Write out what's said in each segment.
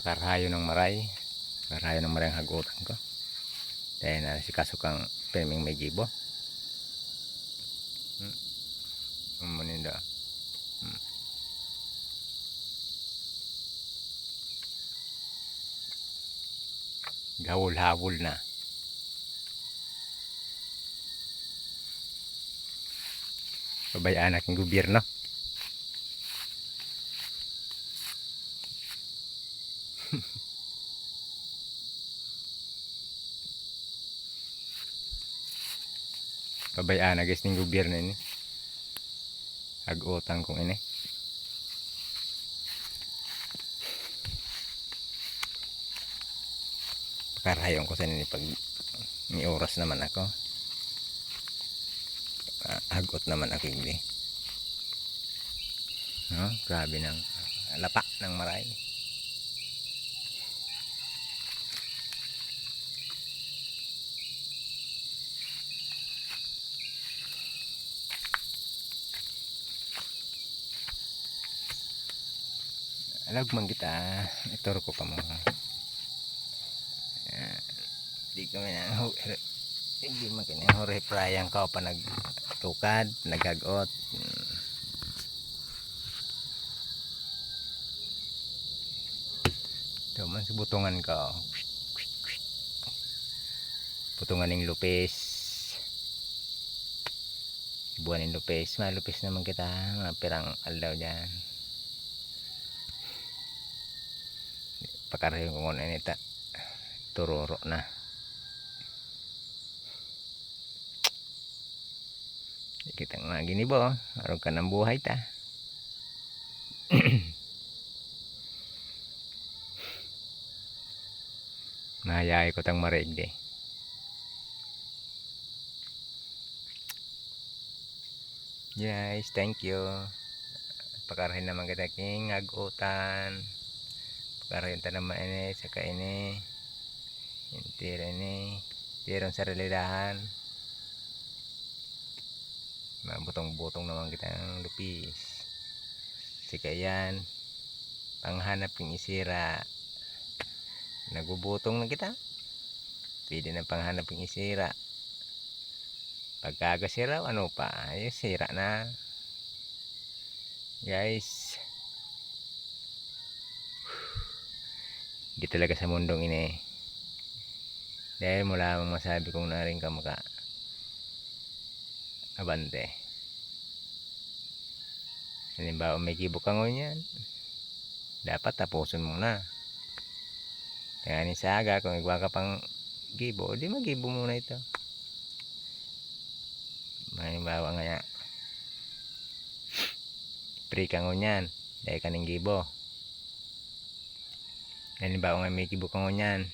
Pakarayo ng maray. Pakarayo ng maray ang hagutan ko. Dahil na si kaso kang pirming may gibo. Umuninda. Gawul-hawul na. Pabayaan aking gobyerno. Pabayaan na guys ng gobyerno ini. Ag-utang kong ini. Pakarayon ko sa nini pag may oras naman ako. Hagot naman ako hindi. No? Grabe ng lapa ng maray. Alag man kita, ituro ko pa mo. Di kami na hindi man kinahuri prayang ka pa nagtukad, nagagot. Ito man sa butungan ka. Butungan ng lupis. Buwan ng lupis. Malupis naman kita. Mga pirang aldaw dyan. Pakarayo ko muna nita. Tururo na. Kita nga ginibo. Araw ka ng buhay ta. Mahayay ko tang marig di. Guys, thank you. Pakarahin naman kita king agutan. Pakarahin ta naman ini saka ini. Intira ini. Tirong sa relidahan. Butong-butong naman kita ng lupis. Sika yan. Panghanap yung isira. Nagbubutong na kita. Pwede na panghanap yung isira. Pagkagasira, ano pa? Ay, sira na. Guys. Hindi talaga sa mundong ini. Dahil mula ang masabi kong na rin ka maka abante. Halimbawa may gibo ka ngunyan. Dapat tapusin mo na. Tanganin saga kung igwa ka pang gibo, di magibo muna ito. Halimbawa nga pre ka ngunyan. Dahil ka ng gibo. Halimbawa nga may gibo ka ngunyan.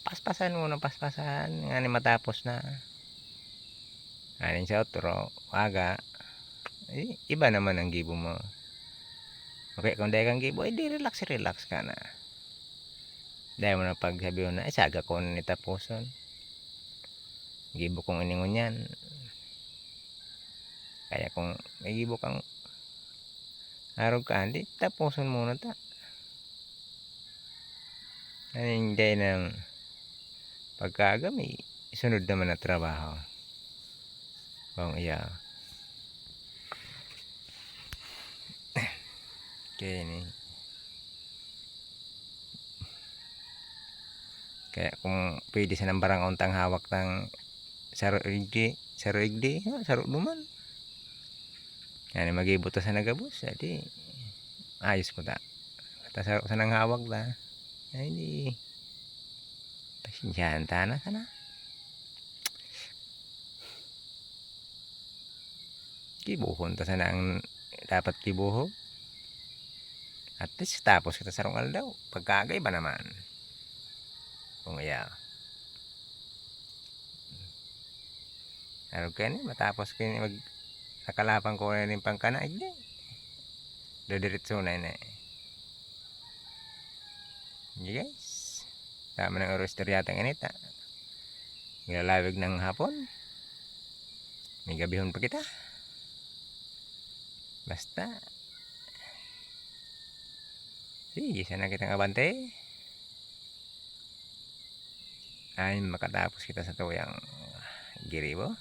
Paspasan muna, paspasan. Nga ni matapos na. Anin sa outro, waga. Iba naman ang gibo mo. Okay, kung dahil kang gibo, di relax ka na. Dahil mo na pagsabi mo na, saga ko na nitapuson. Gibo kong iningon yan. Kaya kung may gibo kang araw ka, di tapuson muna ta. Aning dahil ng pagkaga, may sunod naman na trabaho. Kung iya. Okay ni. Kaya kung pwede sa nang barang untang hawak ng saro igdi, saro duman. Yan magibuto sa nagabos, adi ayos po ta. Kata saro sa nang hawak ta. Ay di pasensyahan ta na sana. Kibuhon ta sana ang dapat kibuho. At least tapos kita sarong aldaw. Pagkagay ba naman? Kung iya. Araw ka ni matapos ko mag nakalapan ko na rin pang kana. Hindi. Dodiretso na yun eh. Okay guys. Tama ng oras yata ng inita. Nilalawig ng hapon. May gabihon pa kita. Basta Sige, sana kitang abante. Ay makatapos kita sa tuyang giribo.